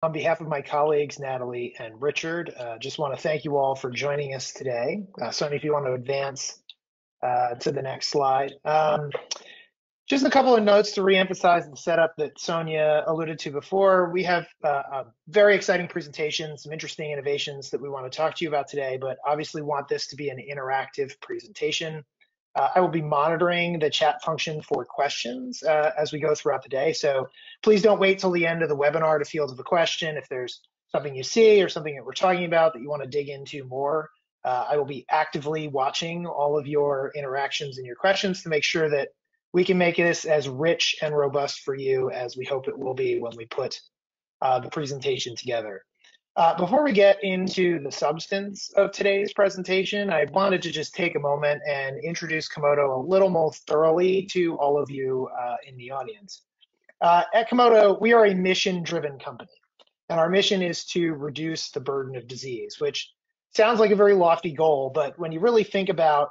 On behalf of my colleagues, Natalie and Richard, just want to thank you all for joining us today. Sonia, if you want to advance to the next slide. Just a couple of notes to reemphasize the setup that Sonia alluded to before. We have a very exciting presentation, some interesting innovations that we want to talk to you about today, but obviously want this to be an interactive presentation. I will be monitoring the chat function for questions as we go throughout the day. So please don't wait till the end of the webinar to field a question. If there's something you see or something that we're talking about that you want to dig into more, I will be actively watching all of your interactions and your questions to make sure that we can make this as rich and robust for you as we hope it will be when we put the presentation together. Before we get into the substance of today's presentation, I wanted to just take a moment and introduce Komodo a little more thoroughly to all of you in the audience. At Komodo, we are a mission-driven company, and our mission is to reduce the burden of disease, which sounds like a very lofty goal, but when you really think about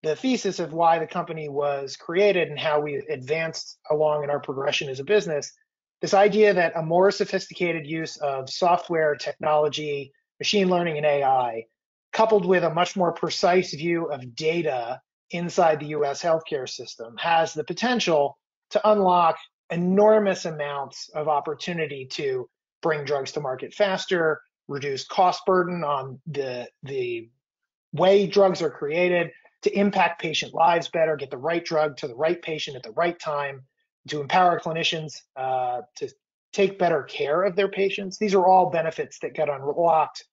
the thesis of why the company was created and how we advanced along in our progression as a business, this idea that a more sophisticated use of software, technology, machine learning, and AI, coupled with a much more precise view of data inside the US healthcare system, has the potential to unlock enormous amounts of opportunity to bring drugs to market faster, reduce cost burden on the way drugs are created, to impact patient lives better, get the right drug to the right patient at the right time, to empower clinicians to take better care of their patients. These are all benefits that get unlocked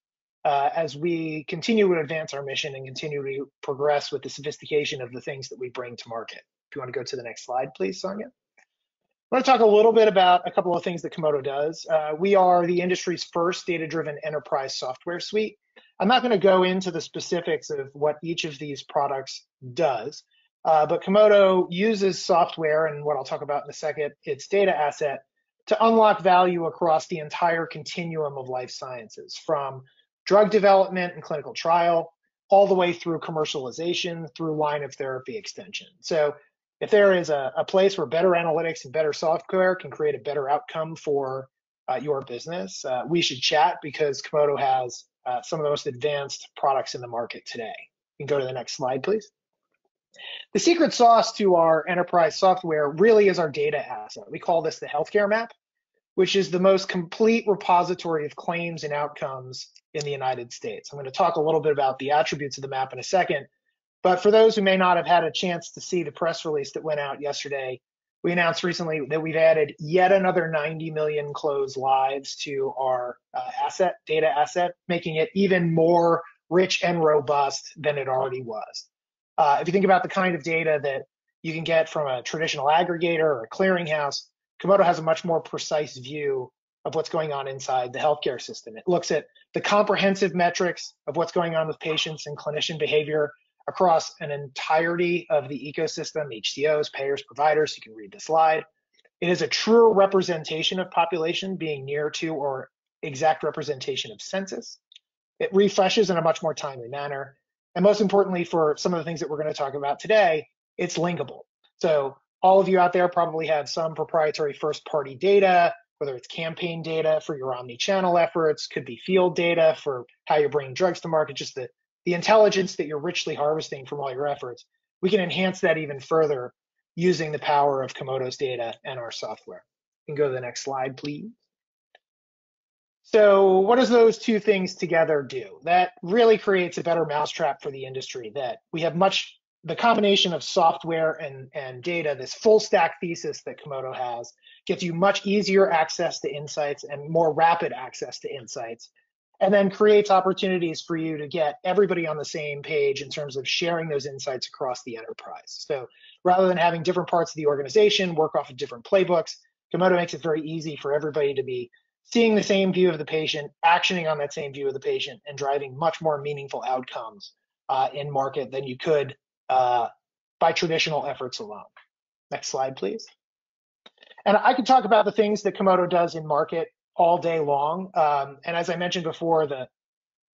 as we continue to advance our mission and continue to progress with the sophistication of the things that we bring to market. If you want to go to the next slide, please, Sonia. I want to talk a little bit about a couple of things that Komodo does. We are the industry's first data-driven enterprise software suite. I'm not going to go into the specifics of what each of these products does, but Komodo uses software, and what I'll talk about in a second, its data asset, to unlock value across the entire continuum of life sciences, from drug development and clinical trial, all the way through commercialization, through line of therapy extension. So if there is a place where better analytics and better software can create a better outcome for your business, we should chat, because Komodo has some of the most advanced products in the market today. You can go to the next slide, please. The secret sauce to our enterprise software really is our data asset. We call this the healthcare map, which is the most complete repository of claims and outcomes in the United States. I'm going to talk a little bit about the attributes of the map in a second, but for those who may not have had a chance to see the press release that went out yesterday, we announced recently that we've added yet another 90 million closed lives to our data asset, making it even more rich and robust than it already was. If you think about the kind of data that you can get from a traditional aggregator or a clearinghouse, Komodo has a much more precise view of what's going on inside the healthcare system. It looks at the comprehensive metrics of what's going on with patients and clinician behavior across an entirety of the ecosystem, HCOs, payers, providers. You can read the slide. It is a true representation of population, being near to or exact representation of census. It refreshes in a much more timely manner. And most importantly, for some of the things that we're going to talk about today, it's linkable. So all of you out there probably have some proprietary first-party data, whether it's campaign data for your omni-channel efforts, could be field data for how you're bringing drugs to market, just the intelligence that you're richly harvesting from all your efforts. We can enhance that even further using the power of Komodo's data and our software. You can go to the next slide, please. So what does those two things together do? That really creates a better mousetrap for the industry, that we have the combination of software and data, this full stack thesis that Komodo has, gets you much easier access to insights and more rapid access to insights, and then creates opportunities for you to get everybody on the same page in terms of sharing those insights across the enterprise. So rather than having different parts of the organization work off of different playbooks, Komodo makes it very easy for everybody to be seeing the same view of the patient, actioning on that same view of the patient, and driving much more meaningful outcomes in market than you could by traditional efforts alone. Next slide, please. And I could talk about the things that Komodo does in market all day long. And as I mentioned before,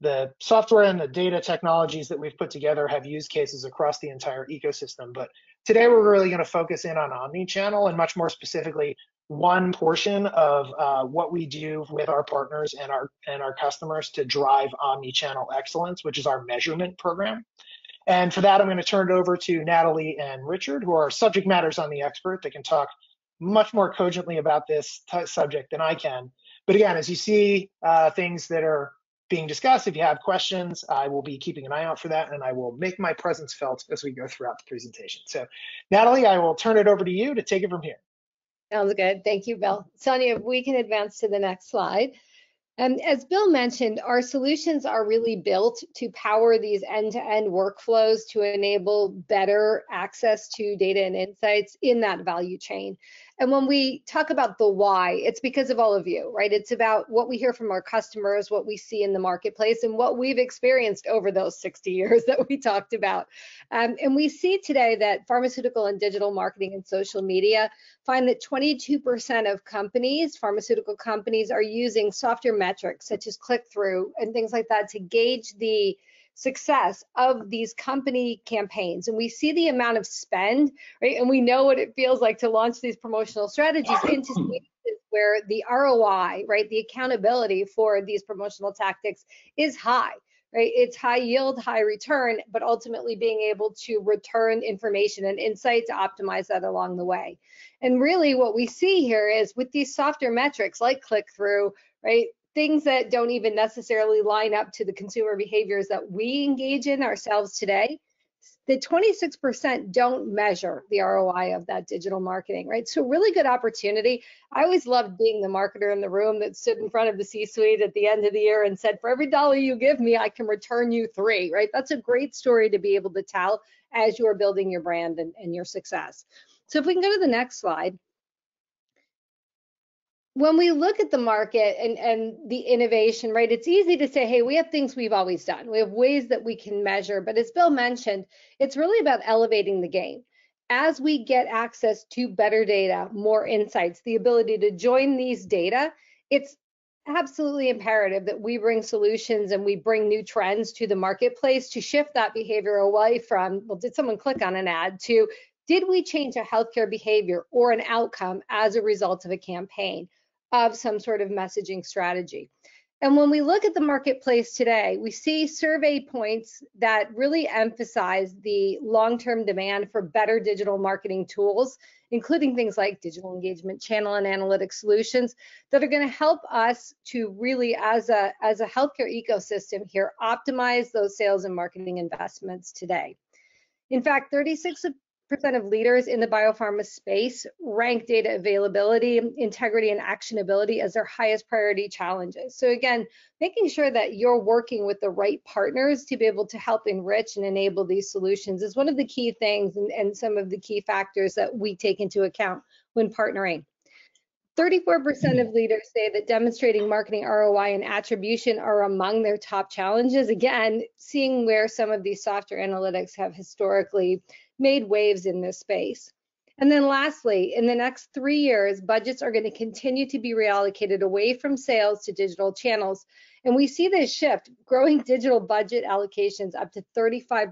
the software and the data technologies that we've put together have use cases across the entire ecosystem. But today we're really going to focus in on omni-channel, and much more specifically, one portion of what we do with our partners and our customers to drive omni-channel excellence, which is our measurement program. And for that, I'm going to turn it over to Natalie and Richard, who are subject matters on the expert that can talk much more cogently about this subject than I can. But again, as you see things that are being discussed, if you have questions, I will be keeping an eye out for that, and I will make my presence felt as we go throughout the presentation. So, Natalie, I will turn it over to you to take it from here. Sounds good. Thank you, Bill. Sonia, if we can advance to the next slide. As Bill mentioned, our solutions are really built to power these end-to-end workflows to enable better access to data and insights in that value chain. And when we talk about the why, it's because of all of you, right? It's about what we hear from our customers, what we see in the marketplace, and what we've experienced over those 60 years that we talked about. And we see today that pharmaceutical and digital marketing and social media find that 22% of companies, pharmaceutical companies, are using softer metrics such as click-through and things like that to gauge the success of these company campaigns. And we see the amount of spend, right? And we know what it feels like to launch these promotional strategies into spaces where the ROI, right, the accountability for these promotional tactics is high. Right? It's high yield, high return, but ultimately being able to return information and insight to optimize that along the way. And really what we see here is with these softer metrics like click-through, right? Things that don't even necessarily line up to the consumer behaviors that we engage in ourselves today, the 26% don't measure the ROI of that digital marketing, right? So really good opportunity. I always loved being the marketer in the room that stood in front of the C-suite at the end of the year and said, for every dollar you give me, I can return you 3, right? That's a great story to be able to tell as you're building your brand and your success. So if we can go to the next slide. When we look at the market and the innovation, right, it's easy to say, hey, we have things we've always done. We have ways that we can measure. But as Bill mentioned, it's really about elevating the game. As we get access to better data, more insights, the ability to join these data, it's absolutely imperative that we bring solutions and we bring new trends to the marketplace to shift that behavior away from, well, did someone click on an ad, to did we change a healthcare behavior or an outcome as a result of a campaign, of some sort of messaging strategy. And when we look at the marketplace today, we see survey points that really emphasize the long-term demand for better digital marketing tools, including things like digital engagement, channel and analytic solutions that are going to help us to really, as a healthcare ecosystem here, optimize those sales and marketing investments today. In fact, 36% of leaders in the biopharma space rank data availability, integrity, and actionability as their highest priority challenges. So again, making sure that you're working with the right partners to be able to help enrich and enable these solutions is one of the key things and some of the key factors that we take into account when partnering. 34% of leaders say that demonstrating marketing ROI and attribution are among their top challenges. Again, seeing where some of these software analytics have historically made waves in this space. And then lastly, in the next 3 years, budgets are going to continue to be reallocated away from sales to digital channels. And we see this shift, growing digital budget allocations up to 35%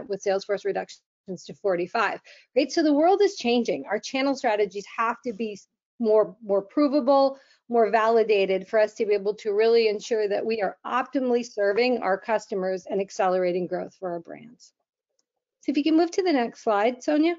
with Salesforce reductions to 45%, right? So the world is changing. Our channel strategies have to be more provable, more validated for us to be able to really ensure that we are optimally serving our customers and accelerating growth for our brands. So if you can move to the next slide, Sonia.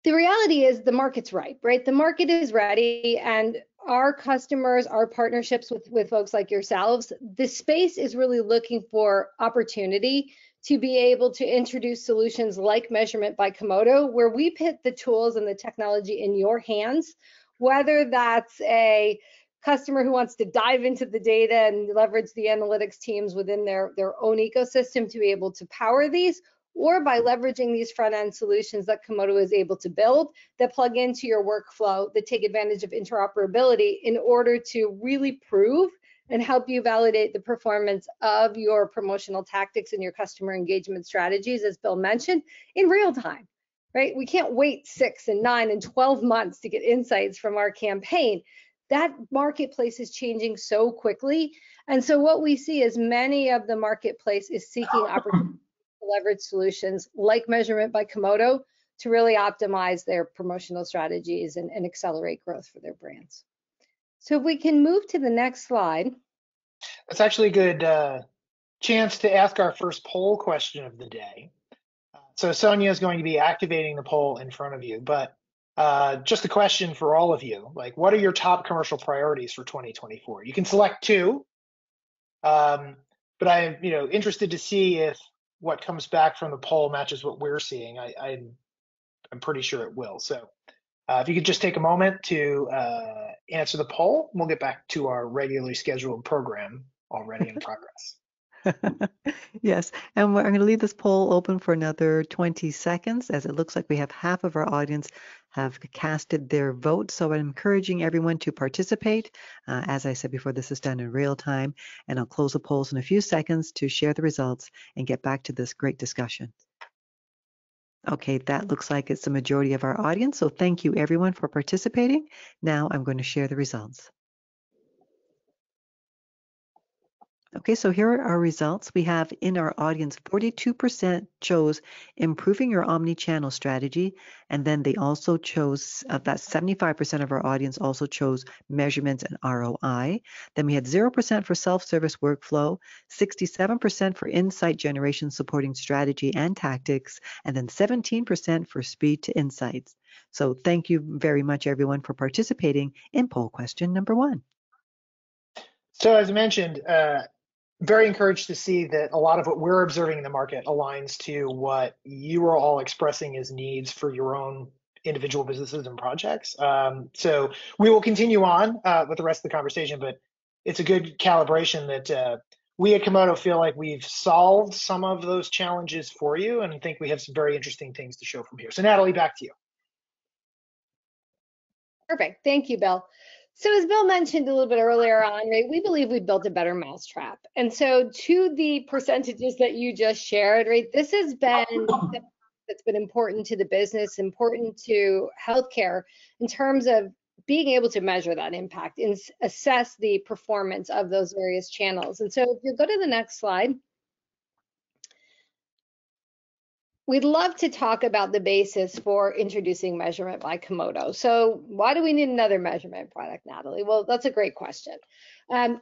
The reality is the market's ripe, right? The market is ready, and our customers, our partnerships with folks like yourselves, the space is really looking for opportunity to be able to introduce solutions like Measurement by Komodo, where we put the tools and the technology in your hands, whether that's a customer who wants to dive into the data and leverage the analytics teams within their own ecosystem to be able to power these, or by leveraging these front-end solutions that Komodo is able to build that plug into your workflow, that take advantage of interoperability in order to really prove and help you validate the performance of your promotional tactics and your customer engagement strategies, as Bill mentioned, in real time, right? We can't wait 6 and 9 and 12 months to get insights from our campaign. That marketplace is changing so quickly. And so what we see is many of the marketplace is seeking opportunities to leverage solutions like Measurement by Komodo to really optimize their promotional strategies and accelerate growth for their brands. So if we can move to the next slide. That's actually a good chance to ask our first poll question of the day. So Sonia is going to be activating the poll in front of you, but just a question for all of you, like what are your top commercial priorities for 2024? You can select two, but I'm interested to see if what comes back from the poll matches what we're seeing. I'm pretty sure it will. So if you could just take a moment to answer the poll, we'll get back to our regularly scheduled program already in progress. Yes, and we're going to leave this poll open for another 20 seconds, as it looks like we have half of our audience have casted their vote. So I'm encouraging everyone to participate. As I said before, this is done in real time, and I'll close the polls in a few seconds to share the results and get back to this great discussion. Okay, that looks like it's the majority of our audience. So thank you everyone for participating. Now I'm going to share the results. Okay, so here are our results. We have in our audience, 42% chose improving your omni-channel strategy, and then they also chose, that 75% of our audience also chose measurements and ROI. Then we had 0% for self-service workflow, 67% for insight generation supporting strategy and tactics, and then 17% for speed to insights. So thank you very much, everyone, for participating in poll question number 1. So as I mentioned, very encouraged to see that a lot of what we're observing in the market aligns to what you are all expressing as needs for your own individual businesses and projects. So we will continue on with the rest of the conversation, but it's a good calibration that we at Komodo feel like we've solved some of those challenges for you and think we have some very interesting things to show from here. So Natalie, back to you. Perfect. Thank you, Bill. So as Bill mentioned a little bit earlier on, right, we believe we built a better mousetrap. And so to the percentages that you just shared, right, this has been that's been important to the business, important to healthcare in terms of being able to measure that impact and assess the performance of those various channels. And so if you go to the next slide, we'd love to talk about the basis for introducing measurement by Komodo. So why do we need another measurement product, Natalie? Well, that's a great question. In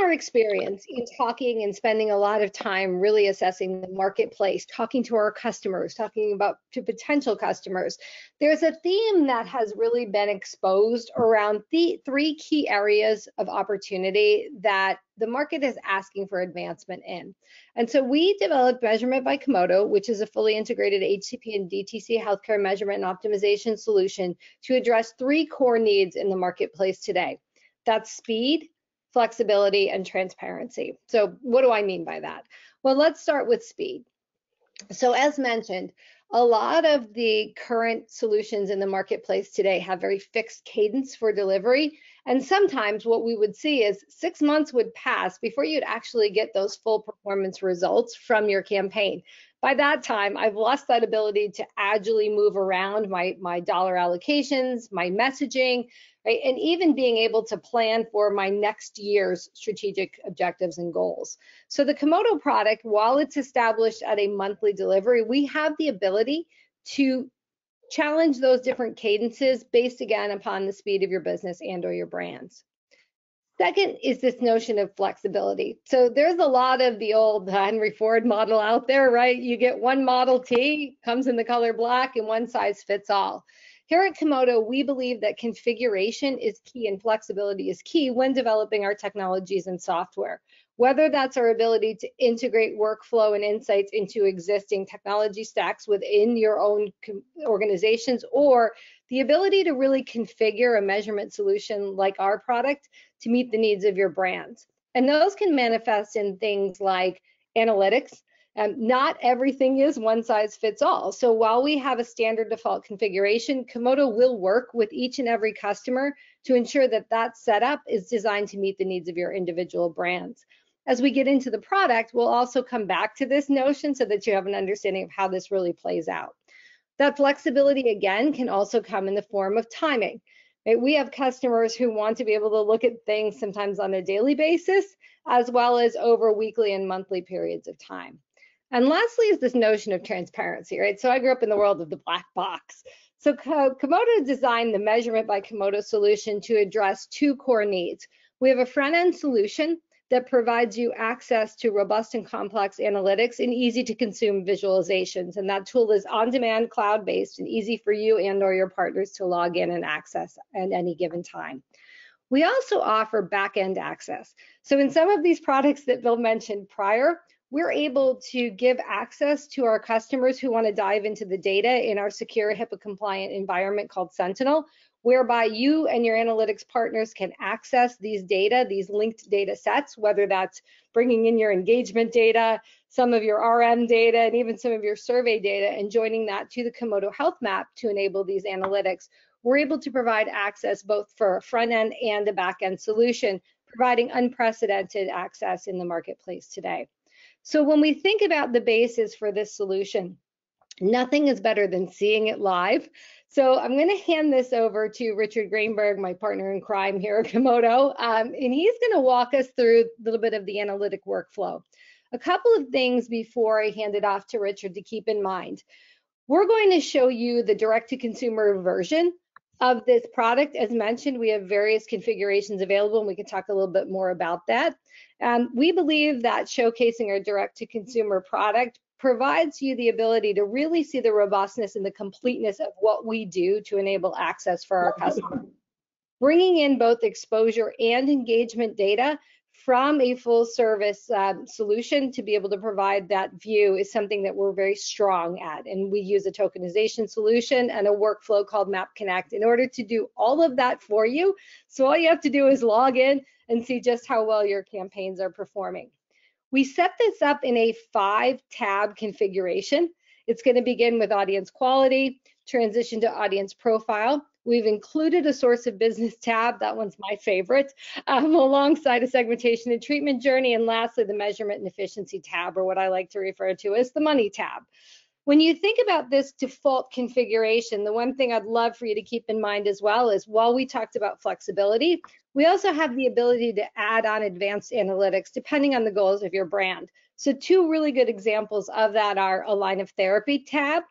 our experience in talking and spending a lot of time really assessing the marketplace, talking to our customers, talking about to potential customers, there's a theme that has really been exposed around the 3 key areas of opportunity that the market is asking for advancement in. And so we developed Measurement by Komodo, which is a fully integrated HCP and DTC healthcare measurement and optimization solution to address 3 core needs in the marketplace today. That's speed, flexibility, and transparency. So what do I mean by that? Well, let's start with speed. So as mentioned, a lot of the current solutions in the marketplace today have very fixed cadence for delivery. And sometimes what we would see is 6 months would pass before you'd actually get those full performance results from your campaign. By that time, I've lost that ability to agilely move around my dollar allocations, my messaging, right? And even being able to plan for my next year's strategic objectives and goals. So the Komodo product, while it's established at a monthly delivery, we have the ability to challenge those different cadences based again upon the speed of your business and or your brands. Second is this notion of flexibility. So there's a lot of the old Henry Ford model out there, right? You get one Model T, comes in the color black, and one size fits all. Here at Komodo, we believe that configuration is key and flexibility is key when developing our technologies and software. Whether that's our ability to integrate workflow and insights into existing technology stacks within your own organizations, or the ability to really configure a measurement solution like our product to meet the needs of your brands. And those can manifest in things like analytics. Not everything is one size fits all. So while we have a standard default configuration, Komodo will work with each and every customer to ensure that that setup is designed to meet the needs of your individual brands. As we get into the product, we'll also come back to this notion so that you have an understanding of how this really plays out. That flexibility, again, can also come in the form of timing. Right? We have customers who want to be able to look at things sometimes on a daily basis, as well as over weekly and monthly periods of time. And lastly is this notion of transparency, right? So I grew up in the world of the black box. So Komodo designed the measurement by Komodo solution to address two core needs. We have a front-end solution that provides you access to robust and complex analytics and easy to consume visualizations. And that tool is on-demand, cloud-based, and easy for you and or your partners to log in and access at any given time. We also offer back-end access. So in some of these products that Bill mentioned prior, we're able to give access to our customers who want to dive into the data in our secure HIPAA compliant environment called Sentinel, whereby you and your analytics partners can access these data, these linked data sets, whether that's bringing in your engagement data, some of your RM data, and even some of your survey data, and joining that to the Komodo Health Map to enable these analytics. We're able to provide access both for a front end and a back end solution, providing unprecedented access in the marketplace today. So when we think about the basis for this solution, nothing is better than seeing it live. So I'm going to hand this over to Richard Greenberg, my partner in crime here at Komodo, and he's going to walk us through a little bit of the analytic workflow. A couple of things before I hand it off to Richard to keep in mind. We're going to show you the direct-to-consumer version of this product. As mentioned, we have various configurations available, and we can talk a little bit more about that. We believe that showcasing our direct-to-consumer product provides you the ability to really see the robustness and the completeness of what we do to enable access for our customers. Bringing in both exposure and engagement data from a full service solution to be able to provide that view is something that we're very strong at. And we use a tokenization solution and a workflow called Map Connect in order to do all of that for you. So all you have to do is log in and see just how well your campaigns are performing. We set this up in a 5-tab configuration. It's going to begin with audience quality, transition to audience profile. We've included a source of business tab, that one's my favorite, alongside a segmentation and treatment journey, and lastly, the measurement and efficiency tab, or what I like to refer to as the money tab. When you think about this default configuration, the one thing I'd love for you to keep in mind as well is while we talked about flexibility, we also have the ability to add on advanced analytics depending on the goals of your brand. So two really good examples of that are a line of therapy tab,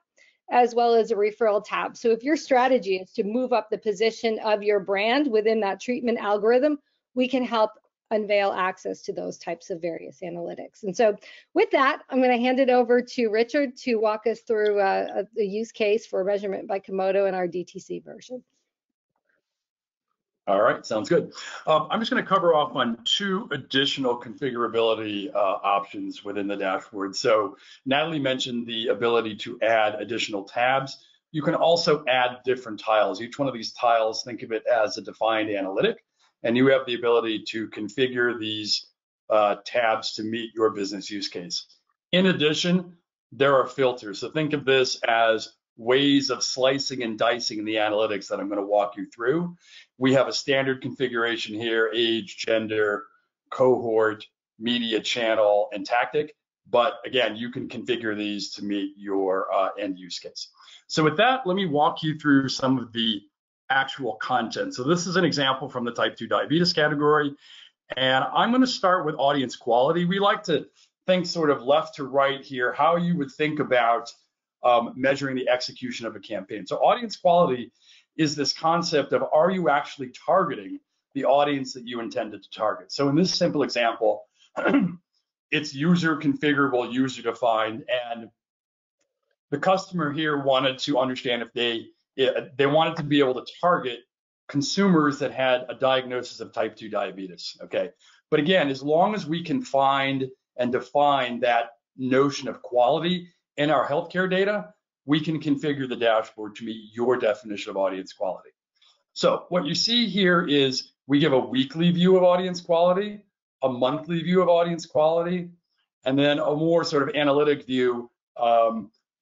as well as a referral tab. So if your strategy is to move up the position of your brand within that treatment algorithm, we can help unveil access to those types of various analytics. And so with that, I'm going to hand it over to Richard to walk us through the use case for measurement by Komodo in our DTC version. All right, sounds good. I'm just going to cover off on 2 additional configurability options within the dashboard. So Natalie mentioned the ability to add additional tabs. You can also add different tiles. Each one of these tiles, think of it as a defined analytic, and you have the ability to configure these tabs to meet your business use case. In addition, there are filters. So think of this as ways of slicing and dicing the analytics that I'm going to walk you through. We have a standard configuration here: age, gender, cohort, media channel, and tactic. But again, you can configure these to meet your end use case. So with that, let me walk you through some of the actual content. So this is an example from the type 2 diabetes category. And I'm going to start with audience quality. We like to think sort of left to right here, how you would think about measuring the execution of a campaign. So audience quality is this concept of, are you actually targeting the audience that you intended to target? So in this simple example, it's user configurable, user defined, and the customer here wanted to understand if they wanted to be able to target consumers that had a diagnosis of type 2 diabetes, okay? But again, as long as we can find and define that notion of quality in our healthcare data, we can configure the dashboard to meet your definition of audience quality. So what you see here is we give a weekly view of audience quality, a monthly view of audience quality, and then a more sort of analytic view,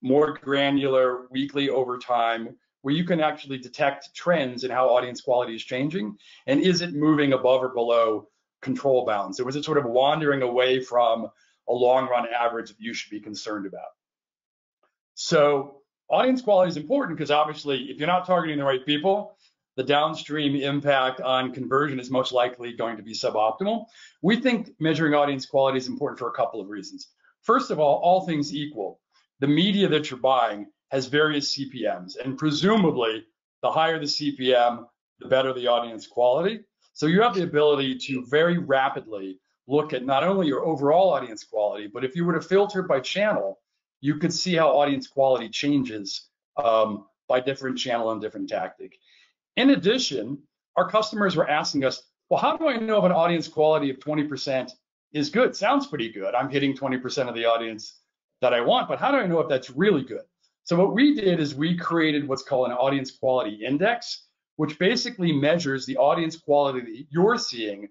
more granular weekly over time, where you can actually detect trends in how audience quality is changing, and is it moving above or below control bounds? Or was it sort of wandering away from a long run average that you should be concerned about? So audience quality is important because obviously if you're not targeting the right people, the downstream impact on conversion is most likely going to be suboptimal. We think measuring audience quality is important for a couple of reasons. first of all things equal, the media that you're buying has various CPMs, and presumably the higher the CPM, the better the audience quality. So you have the ability to very rapidly look at not only your overall audience quality, but if you were to filter by channel, you could see how audience quality changes by different channel and different tactic. In addition, our customers were asking us, well, how do I know if an audience quality of 20% is good? Sounds pretty good. I'm hitting 20% of the audience that I want, but how do I know if that's really good? So what we did is we created what's called an audience quality index, which basically measures the audience quality that you're seeing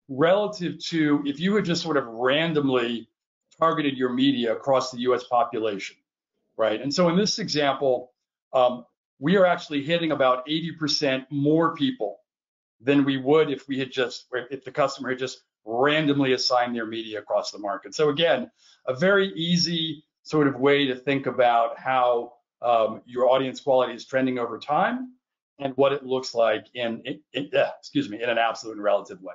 relative to if you had just sort of randomly targeted your media across the US population, right? And so in this example, we are actually hitting about 80% more people than we would if the customer had just randomly assigned their media across the market. So again, a very easy sort of way to think about how your audience quality is trending over time and what it looks like in an absolute and relative way.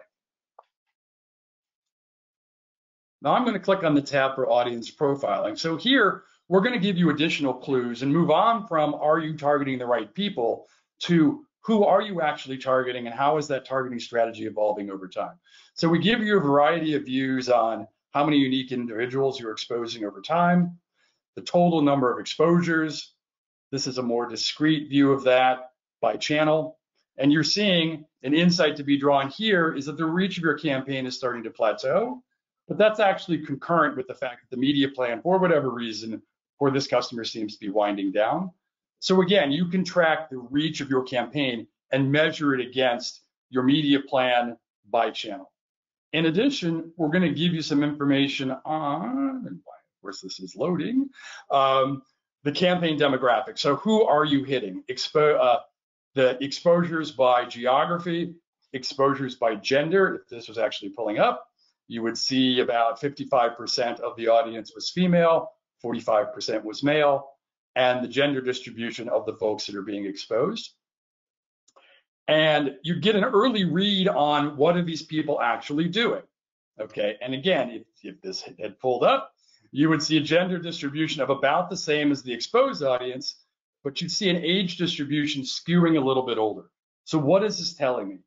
Now I'm going to click on the tab for audience profiling. So here, we're going to give you additional clues and move on from are you targeting the right people to who are you actually targeting and how is that targeting strategy evolving over time. So we give you a variety of views on how many unique individuals you're exposing over time, the total number of exposures. This is a more discrete view of that by channel. And you're seeing an insight to be drawn here is that the reach of your campaign is starting to plateau, but that's actually concurrent with the fact that the media plan, for whatever reason, for this customer seems to be winding down. So again, you can track the reach of your campaign and measure it against your media plan by channel. In addition, we're going to give you some information on, and of course this is loading, the campaign demographics. So who are you hitting? The exposures by geography, exposures by gender. If this was actually pulling up, you would see about 55% of the audience was female, 45% was male, and the gender distribution of the folks that are being exposed. And you get an early read on what are these people actually doing, okay? And again, if this had pulled up, you would see a gender distribution of about the same as the exposed audience, but you'd see an age distribution skewing a little bit older. So what is this telling me?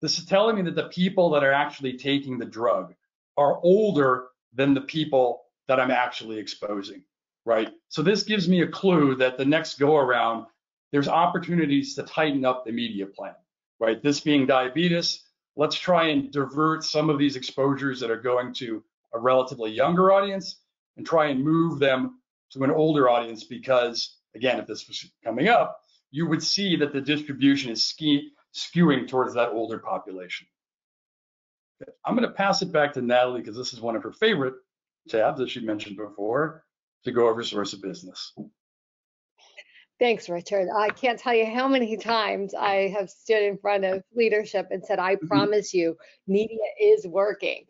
This is telling me that the people that are actually taking the drug are older than the people that I'm actually exposing, right? So this gives me a clue that the next go around, there's opportunities to tighten up the media plan, right? This being diabetes, let's try and divert some of these exposures that are going to a relatively younger audience and try and move them to an older audience because, again, if this was coming up, you would see that the distribution is skewing towards that older population. Okay. I'm going to pass it back to Natalie because this is one of her favorite tabs, as she mentioned before, to go over source of business. Thanks, Richard. I can't tell you how many times I have stood in front of leadership and said, I promise you, media is working.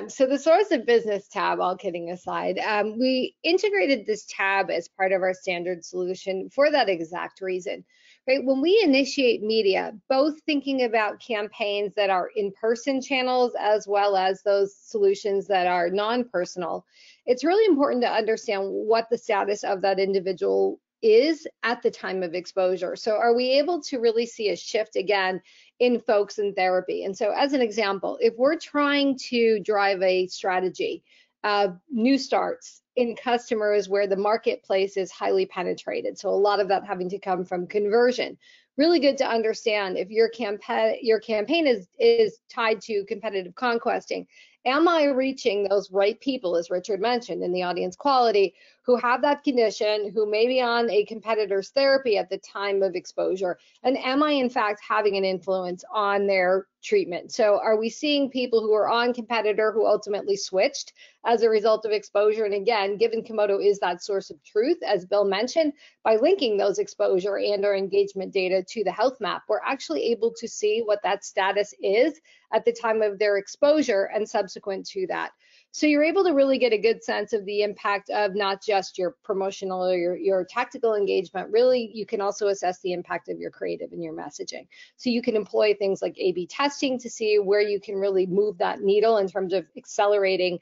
So the source of business tab, all kidding aside, we integrated this tab as part of our standard solution for that exact reason. Right? When we initiate media, both thinking about campaigns that are in-person channels as well as those solutions that are non-personal, it's really important to understand what the status of that individual is at the time of exposure. So are we able to really see a shift again in folks in therapy? And so as an example, if we're trying to drive a strategy of new starts in customers where the marketplace is highly penetrated, so a lot of that having to come from conversion, really good to understand if your campaign is tied to competitive conquesting. Am I reaching those right people, as Richard mentioned, in the audience quality, who have that condition, who may be on a competitor's therapy at the time of exposure? And am I, in fact, having an influence on their treatment? So are we seeing people who are on competitor who ultimately switched as a result of exposure? And again, given Komodo is that source of truth, as Bill mentioned, by linking those exposure and our engagement data to the health map, we're actually able to see what that status is at the time of their exposure and subsequent to that. So you're able to really get a good sense of the impact of not just your promotional or your tactical engagement. Really, you can also assess the impact of your creative and your messaging. So you can employ things like A/B testing to see where you can really move that needle in terms of accelerating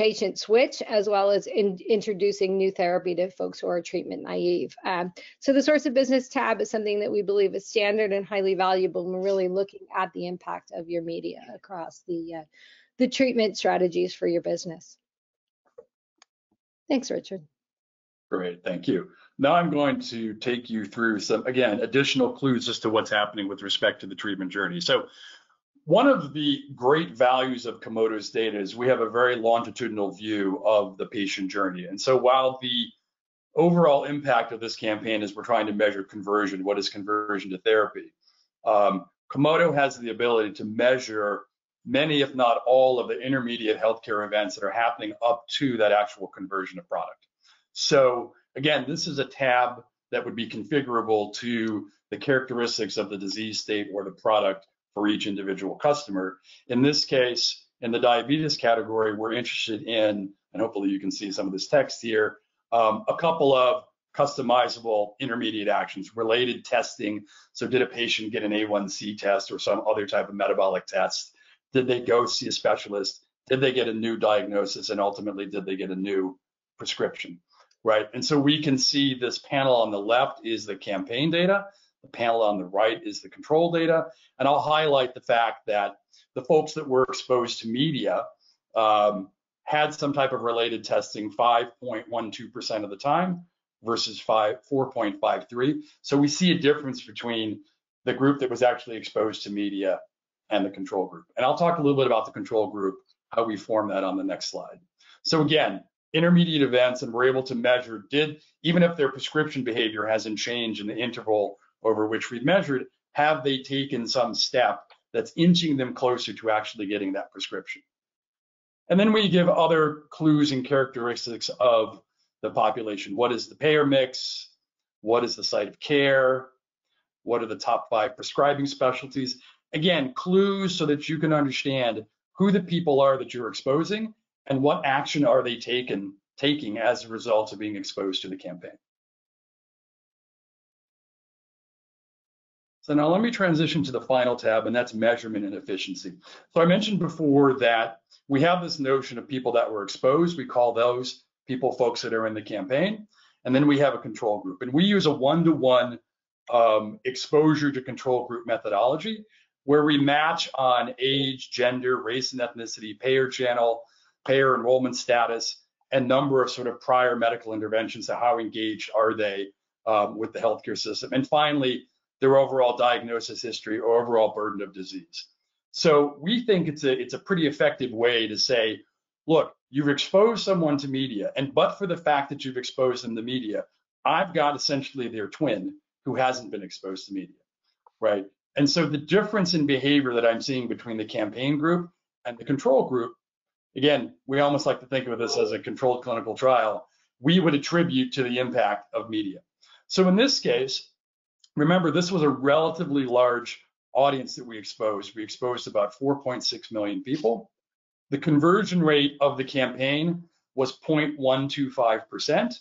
patient switch, as well as introducing new therapy to folks who are treatment naive. So the source of business tab is something that we believe is standard and highly valuable when we're really looking at the impact of your media across the treatment strategies for your business. Thanks, Richard. Great, thank you. Now I'm going to take you through some, again, additional clues as to what's happening with respect to the treatment journey. So one of the great values of Komodo's data is we have a very longitudinal view of the patient journey. And so while the overall impact of this campaign is we're trying to measure conversion, what is conversion to therapy, Komodo has the ability to measure many, if not all, of the intermediate healthcare events that are happening up to that actual conversion of product. So again, this is a tab that would be configurable to the characteristics of the disease state or the product for each individual customer. In this case, in the diabetes category, we're interested in, and hopefully you can see some of this text here, a couple of customizable intermediate actions, related testing. So did a patient get an A1C test or some other type of metabolic test? Did they go see a specialist? Did they get a new diagnosis? And ultimately, did they get a new prescription? Right. And so we can see this panel on the left is the campaign data. The panel on the right is the control data. And I'll highlight the fact that the folks that were exposed to media had some type of related testing 5.12% of the time versus 4.53. So we see a difference between the group that was actually exposed to media and the control group. And I'll talk a little bit about the control group, how we form that on the next slide. So again, intermediate events, and we're able to measure, even if their prescription behavior hasn't changed in the interval over which we've measured, have they taken some step that's inching them closer to actually getting that prescription? And then we give other clues and characteristics of the population. What is the payer mix? What is the site of care? What are the top 5 prescribing specialties? Again, clues so that you can understand who the people are that you're exposing and what action are they taking as a result of being exposed to the campaign. So now let me transition to the final tab, and that's measurement and efficiency. So I mentioned before that we have this notion of people that were exposed. We call those people folks that are in the campaign. And then we have a control group. And we use a one-to-one exposure to control group methodology where we match on age, gender, race and ethnicity, payer channel, payer enrollment status, and number of sort of prior medical interventions. So how engaged are they with the healthcare system? And finally, their overall diagnosis history or overall burden of disease. So we think it's a pretty effective way to say, look, you've exposed someone to media, and but for the fact that you've exposed them to media, I've got essentially their twin who hasn't been exposed to media, right? And so the difference in behavior that I'm seeing between the campaign group and the control group, again, we almost like to think of this as a controlled clinical trial, we would attribute to the impact of media. So in this case, remember, this was a relatively large audience that we exposed. We exposed about 4.6 million people. The conversion rate of the campaign was 0.125%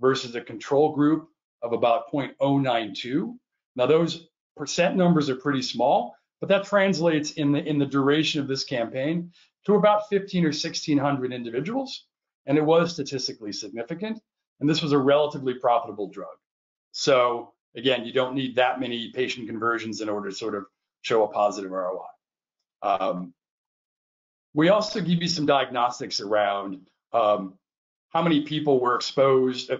versus a control group of about 0.092. Now those percent numbers are pretty small, but that translates in the duration of this campaign to about 1,500 or 1,600 individuals, and it was statistically significant. And this was a relatively profitable drug. So again, you don't need that many patient conversions in order to sort of show a positive ROI. We also give you some diagnostics around how many people were exposed,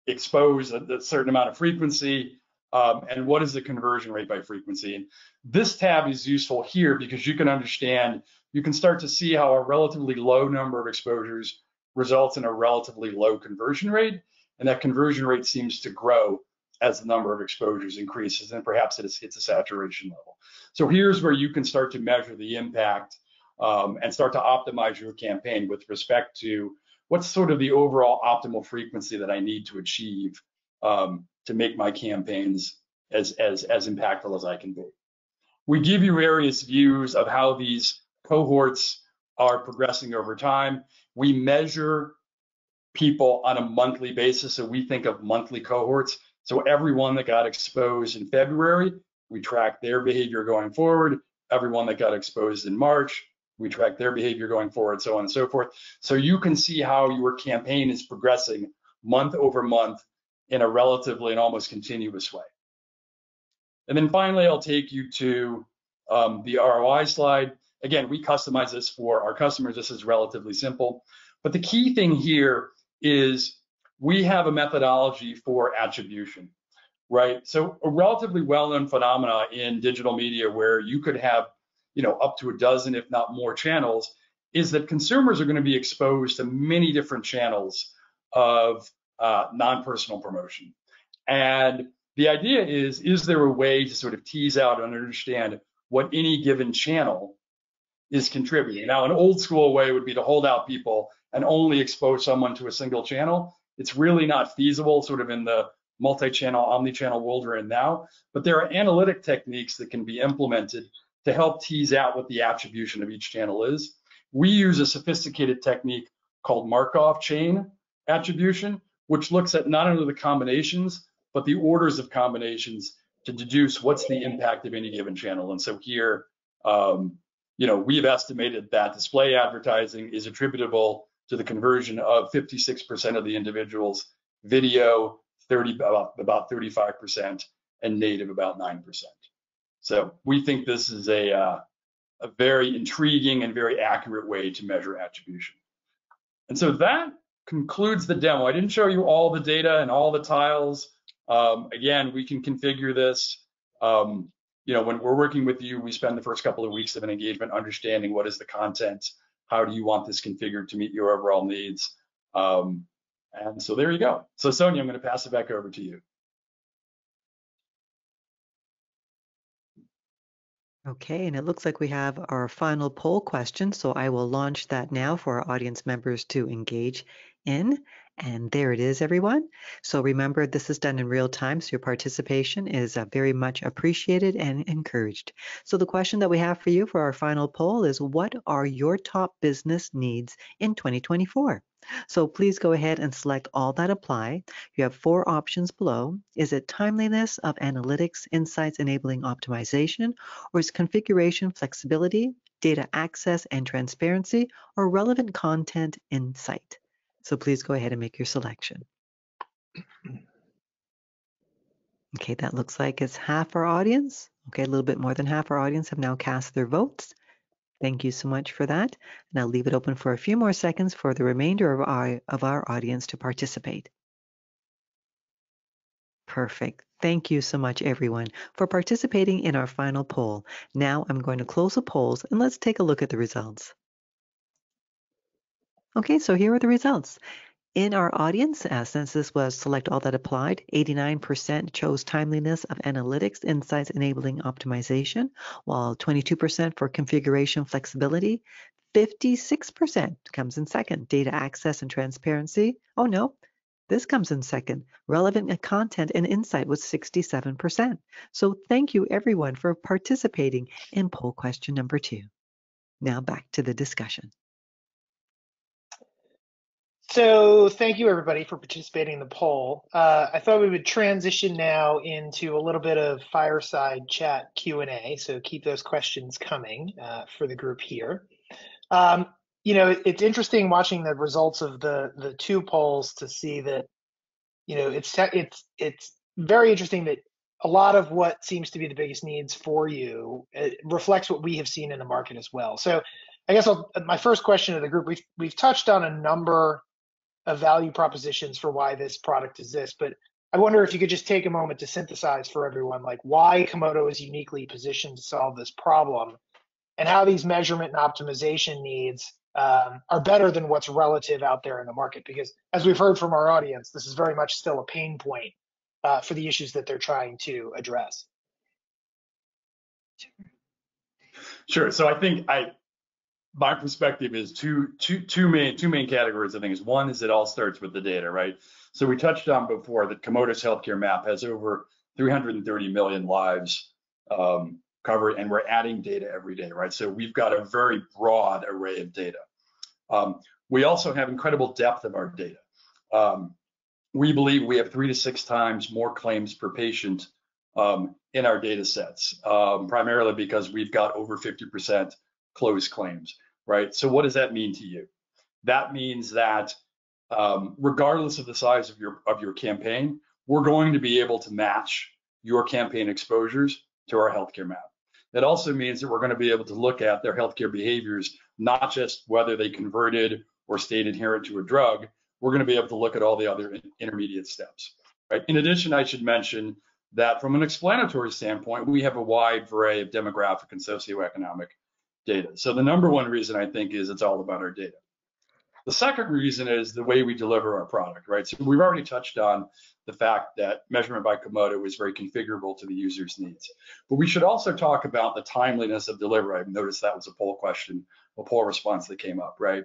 exposed at a certain amount of frequency, and what is the conversion rate by frequency. And this tab is useful here because you can understand, you can start to see how a relatively low number of exposures results in a relatively low conversion rate, and that conversion rate seems to grow as the number of exposures increases, and perhaps it hits a saturation level. So here's where you can start to measure the impact and start to optimize your campaign with respect to what's sort of the overall optimal frequency that I need to achieve to make my campaigns as impactful as I can be. We give you various views of how these cohorts are progressing over time. We measure people on a monthly basis, so we think of monthly cohorts. So everyone that got exposed in February, we track their behavior going forward. Everyone that got exposed in March, We track their behavior going forward, so on and so forth. So you can see how your campaign is progressing month over month in a relatively and almost continuous way. And then finally, I'll take you to the ROI slide. Again, we customize this for our customers. This is relatively simple. But the key thing here is we have a methodology for attribution, right? So a relatively well-known phenomena in digital media where you could have, up to a dozen, if not more channels, is that consumers are going to be exposed to many different channels of non-personal promotion. And the idea is there a way to sort of tease out and understand what any given channel is contributing? Now, an old school way would be to hold out people and only expose someone to a single channel. It's really not feasible sort of in the multi-channel, omni-channel world we're in now, but there are analytic techniques that can be implemented to help tease out what the attribution of each channel is. We use a sophisticated technique called Markov chain attribution, which looks at not only the combinations, but the orders of combinations to deduce what's the impact of any given channel. And so here, we've estimated that display advertising is attributable to the conversion of 56% of the individuals, video about 35%, and native about 9%. So we think this is a very intriguing and very accurate way to measure attribution. And so that concludes the demo. I didn't show you all the data and all the tiles. Again, we can configure this. When we're working with you, we spend the first couple of weeks of an engagement understanding what is the content, how do you want this configured to meet your overall needs. And so there you go. So Sonia, I'm going to pass it back over to you. Okay, and it looks like we have our final poll question, so I will launch that now for our audience members to engage in. And there it is, everyone. So remember, this is done in real time, so your participation is very much appreciated and encouraged. So the question that we have for you for our final poll is, what are your top business needs in 2024? So please go ahead and select all that apply. You have 4 options below. Is it timeliness of analytics, insights enabling optimization, or is configuration flexibility, data access and transparency, or relevant content insight? So please go ahead and make your selection. Okay, that looks like it's half our audience. Okay, a little bit more than half our audience have now cast their votes. Thank you so much for that. And I'll leave it open for a few more seconds for the remainder of our audience to participate. Perfect. Thank you so much, everyone, for participating in our final poll. Now I'm going to close the polls and let's take a look at the results. Okay, so here are the results. In our audience, since this was select all that applied, 89% chose timeliness of analytics, insights enabling optimization, while 22% for configuration flexibility, 56% comes in second, data access and transparency. Oh no, this comes in second. Relevant content and insight was 67%. So thank you everyone for participating in poll question number 2. Now back to the discussion. So thank you everybody for participating in the poll. I thought we would transition now into a little bit of fireside chat Q&A. So keep those questions coming for the group here. It's interesting watching the results of the 2 polls to see that, it's very interesting that a lot of what seems to be the biggest needs for you reflects what we have seen in the market as well. So I guess my first question to the group, we've touched on a number of value propositions for why this product exists, but I wonder if you could just take a moment to synthesize for everyone, like why Komodo is uniquely positioned to solve this problem and how these measurement and optimization needs are better than what's relative out there in the market. Because as we've heard from our audience, this is very much still a pain point for the issues that they're trying to address. Sure. So I think my perspective is two main categories. I think is one is it all starts with the data, right? So we touched on before that Komodo's healthcare map has over 330 million lives covered, and we're adding data every day, right? So we've got a very broad array of data. We also have incredible depth of our data. We believe we have 3 to 6 times more claims per patient in our data sets, primarily because we've got over 50% close claims, right? So what does that mean to you? That means that regardless of the size of your campaign, we're going to be able to match your campaign exposures to our healthcare map. That also means that we're going to be able to look at their healthcare behaviors, not just whether they converted or stayed adherent to a drug. We're going to be able to look at all the other intermediate steps, right? In addition, I should mention that from an explanatory standpoint, we have a wide array of demographic and socioeconomic data. So the number one reason I think is it's all about our data. The second reason is the way we deliver our product, right? So we've already touched on the fact that measurement by Komodo is very configurable to the user's needs. But we should also talk about the timeliness of delivery. I've noticed that was a poll question, a poll response that came up, right?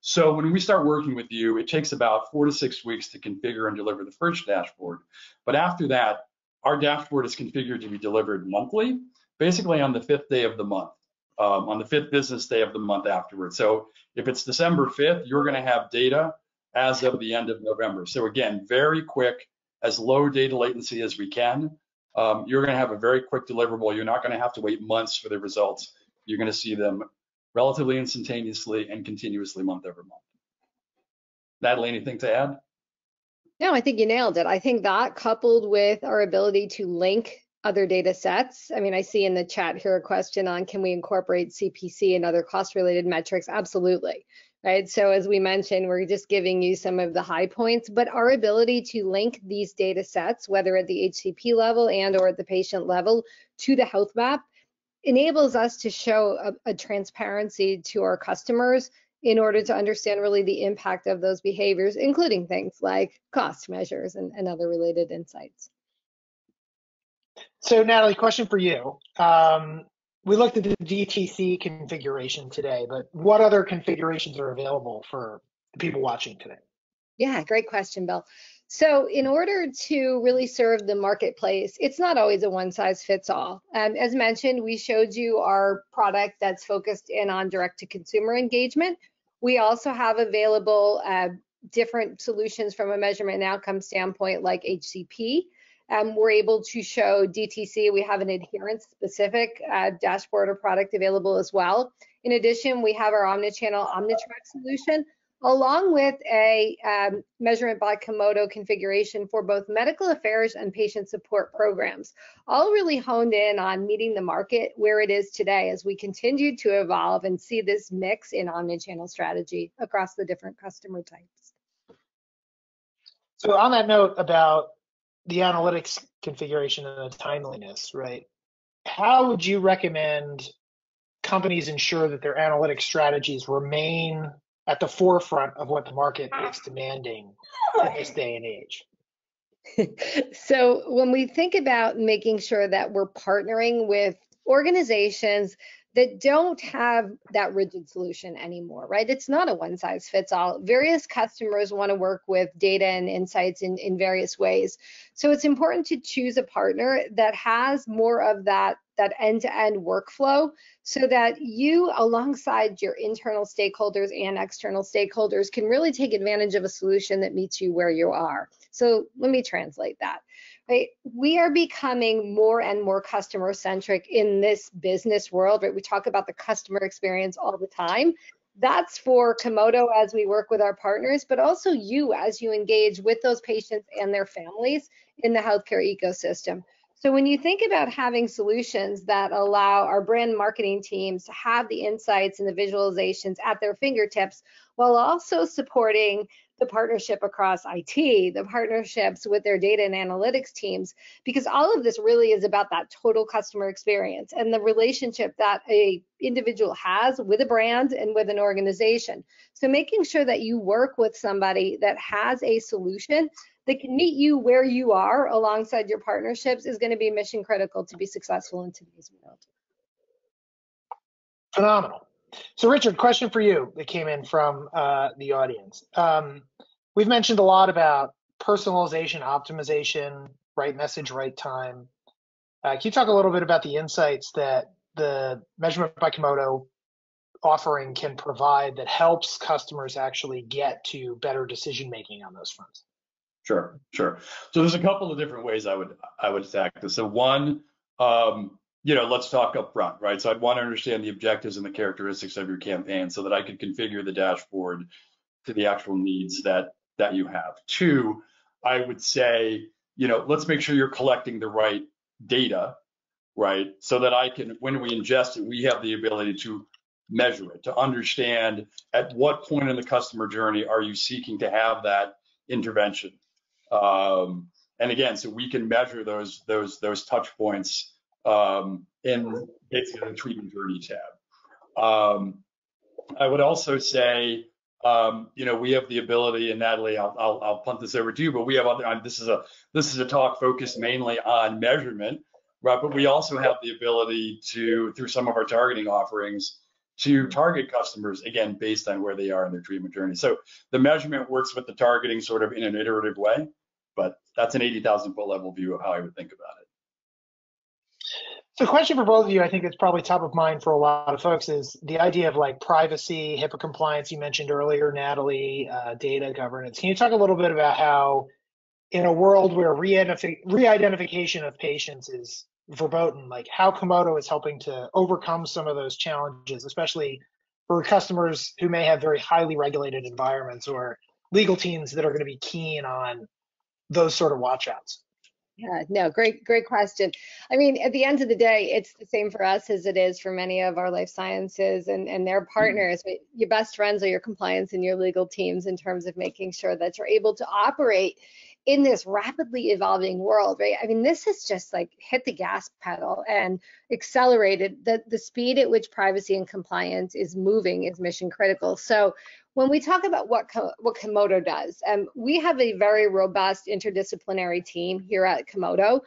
So when we start working with you, it takes about 4 to 6 weeks to configure and deliver the first dashboard. But after that, our dashboard is configured to be delivered monthly, basically on the 5th day of the month. On the 5th business day of the month afterwards. So if it's December 5th, you're going to have data as of the end of November. So again, very quick, as low data latency as we can. You're going to have a very quick deliverable. You're not going to have to wait months for the results. You're going to see them relatively instantaneously and continuously month over month. Natalie, anything to add? No, I think you nailed it. I think that coupled with our ability to link other data sets. I mean, I see in the chat here a question on can we incorporate CPC and other cost related metrics? Absolutely. Right. So as we mentioned, we're just giving you some of the high points, but our ability to link these data sets, whether at the HCP level and or at the patient level to the health map, enables us to show a transparency to our customers in order to understand really the impact of those behaviors, including things like cost measures and other related insights. So Natalie, question for you. We looked at the DTC configuration today, but what other configurations are available for the people watching today? Yeah, great question, Bill. So in order to really serve the marketplace, it's not always a one size fits all. As mentioned, we showed you our product that's focused in on direct to consumer engagement. We also have available different solutions from a measurement and outcome standpoint like HCP. We're able to show DTC. We have an adherence specific dashboard or product available as well. In addition, we have our omnichannel OmniTrack solution, along with a measurement by Komodo configuration for both medical affairs and patient support programs, all really honed in on meeting the market where it is today as we continue to evolve and see this mix in omnichannel strategy across the different customer types. So on that note about the analytics configuration and the timeliness, right? How would you recommend companies ensure that their analytics strategies remain at the forefront of what the market is demanding in this day and age? So when we think about making sure that we're partnering with organizations that don't have that rigid solution anymore, right? It's not a one size fits all. Various customers want to work with data and insights in various ways. So it's important to choose a partner that has more of that end-to-end workflow so that you, alongside your internal stakeholders and external stakeholders, can really take advantage of a solution that meets you where you are. So let me translate that. Right? We are becoming more and more customer centric in this business world, right? We talk about the customer experience all the time. That's for Komodo as we work with our partners, but also you as you engage with those patients and their families in the healthcare ecosystem. So when you think about having solutions that allow our brand marketing teams to have the insights and the visualizations at their fingertips, while also supporting the partnership across IT, the partnerships with their data and analytics teams, because all of this really is about that total customer experience and the relationship that a individual has with a brand and with an organization. So making sure that you work with somebody that has a solution that can meet you where you are alongside your partnerships is going to be mission critical to be successful in today's world. Phenomenal. So Richard, question for you that came in from the audience. We've mentioned a lot about personalization, optimization, right message, right time. Can you talk a little bit about the insights that the measurement by Komodo offering can provide that helps customers actually get to better decision making on those fronts? Sure. So there's a couple of different ways I would attack this. So one, let's talk up front, right? So I'd want to understand the objectives and the characteristics of your campaign so that I could configure the dashboard to the actual needs that you have. Two, I would say, let's make sure you're collecting the right data, right? So that I can, when we ingest it, we have the ability to measure it, to understand at what point in the customer journey are you seeking to have that intervention. And again, so we can measure those touch points in basically the treatment journey tab. I would also say, we have the ability, and Natalie, I'll punt this over to you, but we have other. This is a talk focused mainly on measurement, right? But we also have the ability to, through some of our targeting offerings, to target customers again based on where they are in their treatment journey. So the measurement works with the targeting sort of in an iterative way, but that's an 80,000 foot level view of how I would think about it. So question for both of you, I think it's probably top of mind for a lot of folks, is the idea of like privacy, HIPAA compliance you mentioned earlier, Natalie, data governance. Can you talk a little bit about how in a world where re-identification of patients is verboten, like how Komodo is helping to overcome some of those challenges, especially for customers who may have very highly regulated environments or legal teams that are going to be keen on those sort of watchouts? Yeah, no, great question. I mean, at the end of the day, it's the same for us as it is for many of our life sciences and their partners. Your best friends are your compliance and your legal teams in terms of making sure that you're able to operate in this rapidly evolving world, right? I mean, this has just like hit the gas pedal and accelerated. The speed at which privacy and compliance is moving is mission critical. So when we talk about what Komodo does, we have a very robust interdisciplinary team here at Komodo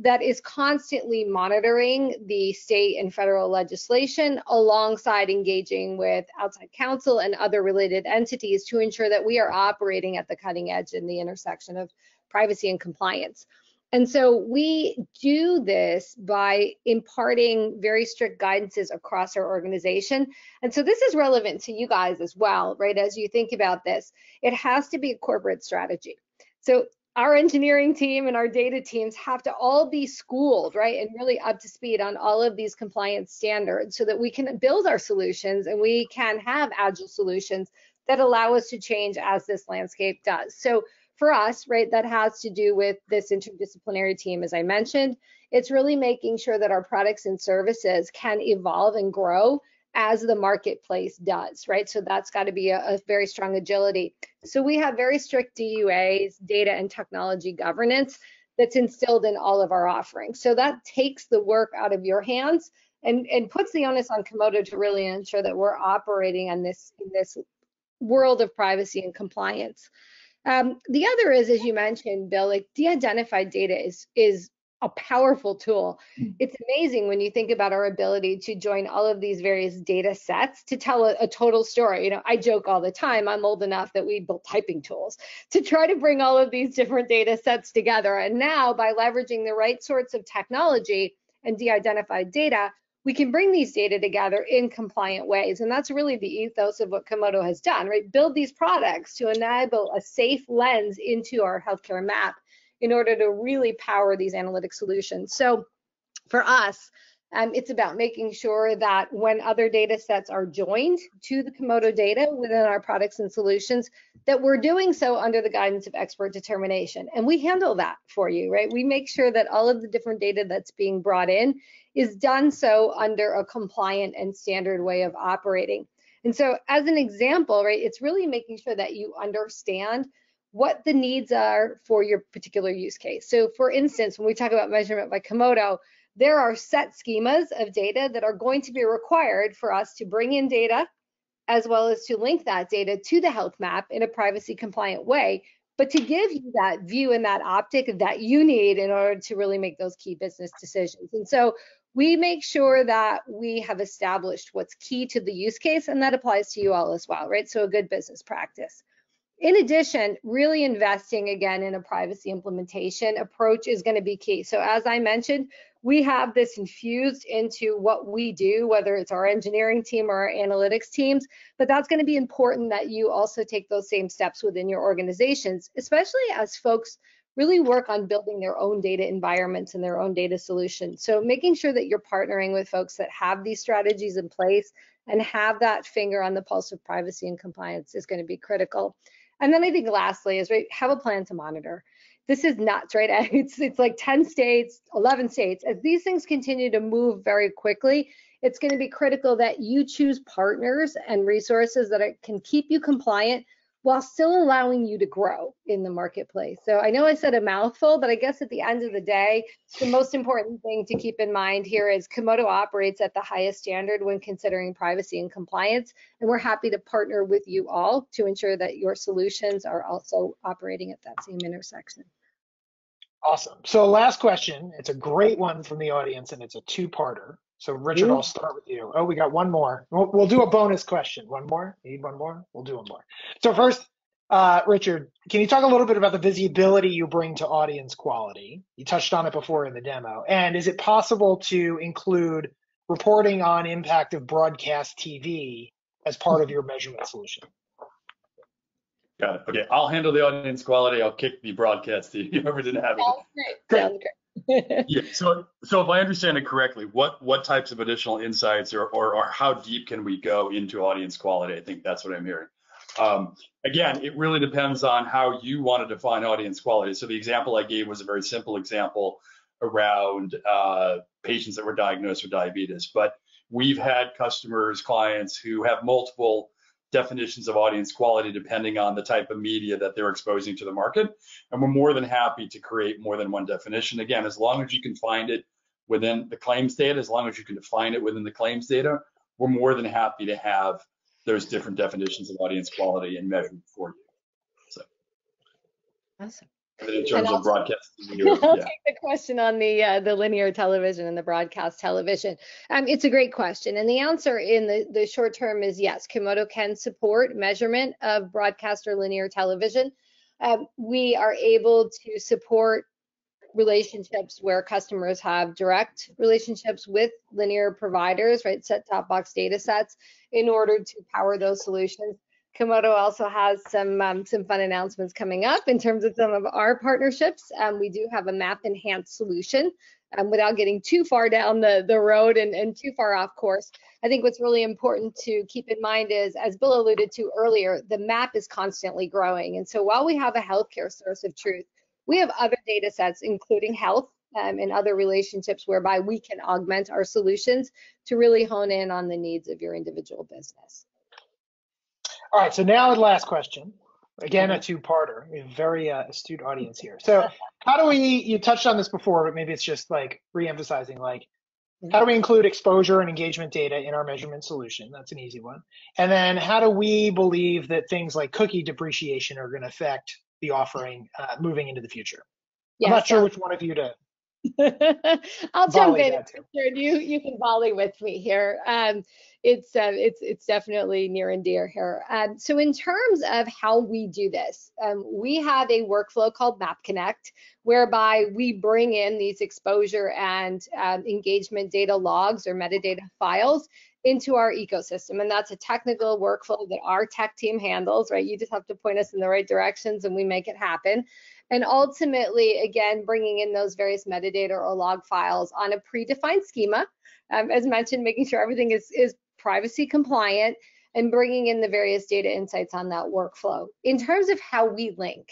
that is constantly monitoring the state and federal legislation alongside engaging with outside counsel and other related entities to ensure that we are operating at the cutting edge in the intersection of privacy and compliance. And so we do this by imparting very strict guidances across our organization. And so this is relevant to you guys as well, right? As you think about this, it has to be a corporate strategy. So our engineering team and our data teams have to all be schooled, right? And really up to speed on all of these compliance standards so that we can build our solutions and we can have agile solutions that allow us to change as this landscape does. So for us, right, that has to do with this interdisciplinary team, as I mentioned. It's really making sure that our products and services can evolve and grow as the marketplace does, right? So that's got to be a very strong agility. So we have very strict DUAs, data and technology governance, that's instilled in all of our offerings. So that takes the work out of your hands and puts the onus on Komodo to really ensure that we're operating in this world of privacy and compliance. The other is, as you mentioned, Bill, like de-identified data is a powerful tool. It's amazing when you think about our ability to join all of these various data sets to tell a total story. You know, I joke all the time, I'm old enough that we built typing tools to try to bring all of these different data sets together. And now by leveraging the right sorts of technology and de-identified data, we can bring these data together in compliant ways. And that's really the ethos of what Komodo has done, right? Build these products to enable a safe lens into our healthcare map in order to really power these analytic solutions. So for us, it's about making sure that when other data sets are joined to the Komodo data within our products and solutions, that we're doing so under the guidance of expert determination. And we handle that for you, right? We make sure that all of the different data that's being brought in is done so under a compliant and standard way of operating. And so as an example, right, it's really making sure that you understand what the needs are for your particular use case. So for instance, when we talk about measurement by Komodo, there are set schemas of data that are going to be required for us to bring in data, as well as to link that data to the health map in a privacy compliant way, but to give you that view and that optic that you need in order to really make those key business decisions. And so we make sure that we have established what's key to the use case, and that applies to you all as well, right? So a good business practice. In addition, really investing again in a privacy implementation approach is going to be key. So as I mentioned, we have this infused into what we do, whether it's our engineering team or our analytics teams, but that's going to be important that you also take those same steps within your organizations, especially as folks really work on building their own data environments and their own data solutions. So making sure that you're partnering with folks that have these strategies in place and have that finger on the pulse of privacy and compliance is going to be critical. And then I think lastly is, right, have a plan to monitor. This is nuts, right? It's like 10 states, 11 states. As these things continue to move very quickly, it's going to be critical that you choose partners and resources that can keep you compliant while still allowing you to grow in the marketplace. So I know I said a mouthful, but I guess at the end of the day, the most important thing to keep in mind here is Komodo operates at the highest standard when considering privacy and compliance, and we're happy to partner with you all to ensure that your solutions are also operating at that same intersection. Awesome. So last question. It's a great one from the audience, and it's a two-parter. So Richard, I'll start with you. Oh, we got one more. We'll do a bonus question. One more? Need one more? We'll do one more. So first, Richard, can you talk a little bit about the visibility you bring to audience quality? You touched on it before in the demo. And is it possible to include reporting on impact of broadcast TV as part of your measurement solution? Got it. Okay, I'll handle the audience quality. I'll kick the broadcast to whoever didn't have it. Sounds great. Yeah. So if I understand it correctly, what types of additional insights or how deep can we go into audience quality? I think that's what I'm hearing. Again, it really depends on how you want to define audience quality. So the example I gave was a very simple example around patients that were diagnosed with diabetes. But we've had customers, clients who have multiple definitions of audience quality depending on the type of media that they're exposing to the market. And we're more than happy to create more than one definition. Again, as long as you can find it within the claims data, as long as you can define it within the claims data, we're more than happy to have those different definitions of audience quality and measurement for you. So, awesome. In terms of broadcasting, I'll take the question on the linear television and the broadcast television. It's a great question, and the answer in the short term is yes. Komodo can support measurement of broadcast or linear television. We are able to support relationships where customers have direct relationships with linear providers, right? Set-top box data sets in order to power those solutions. Komodo also has some fun announcements coming up in terms of some of our partnerships. We do have a map enhanced solution without getting too far down the road and too far off course. I think what's really important to keep in mind is, as Bill alluded to earlier, the map is constantly growing. And so while we have a healthcare source of truth, we have other data sets, including health and other relationships whereby we can augment our solutions to really hone in on the needs of your individual business. All right, so now the last question. Again, a two-parter. We have a very astute audience here. So how do we, you touched on this before, but maybe it's just like re-emphasizing, like, how do we include exposure and engagement data in our measurement solution? That's an easy one. And then how do we believe that things like cookie depreciation are going to affect the offering moving into the future? I'm not sure which one of you to I'll jump in, Richard. You can volley with me here. It's definitely near and dear here. So in terms of how we do this, we have a workflow called Map Connect, whereby we bring in these exposure and engagement data logs or metadata files into our ecosystem. And that's a technical workflow that our tech team handles, right? You just have to point us in the right directions and we make it happen. And ultimately, again, bringing in those various metadata or log files on a predefined schema, as mentioned, making sure everything is privacy compliant and bringing in the various data insights on that workflow. In terms of how we link,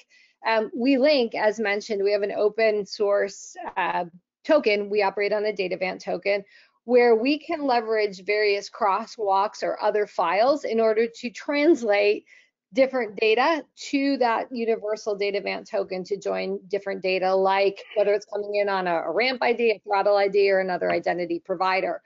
as mentioned, we have an open source token. We operate on a Datavant token where we can leverage various crosswalks or other files in order to translate different data to that universal Datavant token to join different data, like whether it's coming in on a ramp ID, a throttle ID, or another identity provider.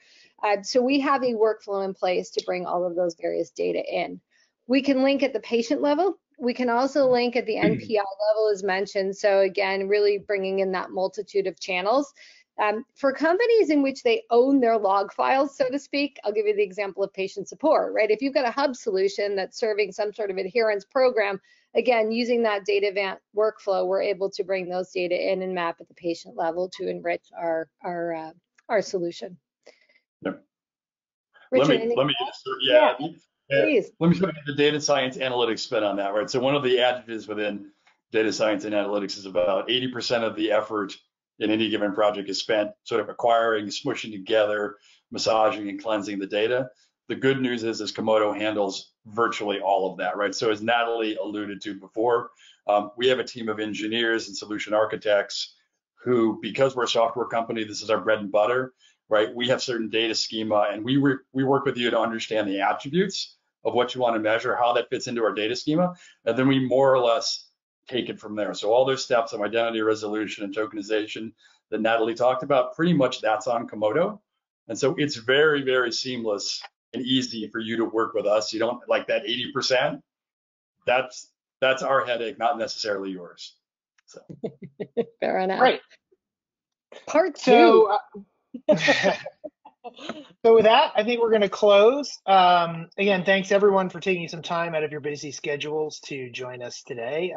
So we have a workflow in place to bring all of those various data in. We can link at the patient level. We can also link at the NPI level, as mentioned. So again, really bringing in that multitude of channels. For companies in which they own their log files, so to speak, I'll give you the example of patient support, right? If you've got a hub solution that's serving some sort of adherence program, again, using that Datavant workflow, we're able to bring those data in and map at the patient level to enrich our solution. Yep. Richard, let me please. Let me sort of get the data science analytics spin on that, right? So one of the adjectives within data science and analytics is about 80% of the effort in any given project is spent sort of acquiring, smushing together, massaging and cleansing the data. The good news is Komodo handles virtually all of that, right? So as Natalie alluded to before, we have a team of engineers and solution architects who, because we're a software company, this is our bread and butter, right? We have certain data schema, and we work with you to understand the attributes of what you want to measure, how that fits into our data schema, and then we more or less take it from there. So all those steps of identity resolution and tokenization that Natalie talked about, pretty much that's on Komodo. And so it's very, very seamless and easy for you to work with us. You don't like that 80%. That's our headache, not necessarily yours. So Fair enough. Great. Part two. So, so with that, I think we're going to close. Again, thanks everyone for taking some time out of your busy schedules to join us today.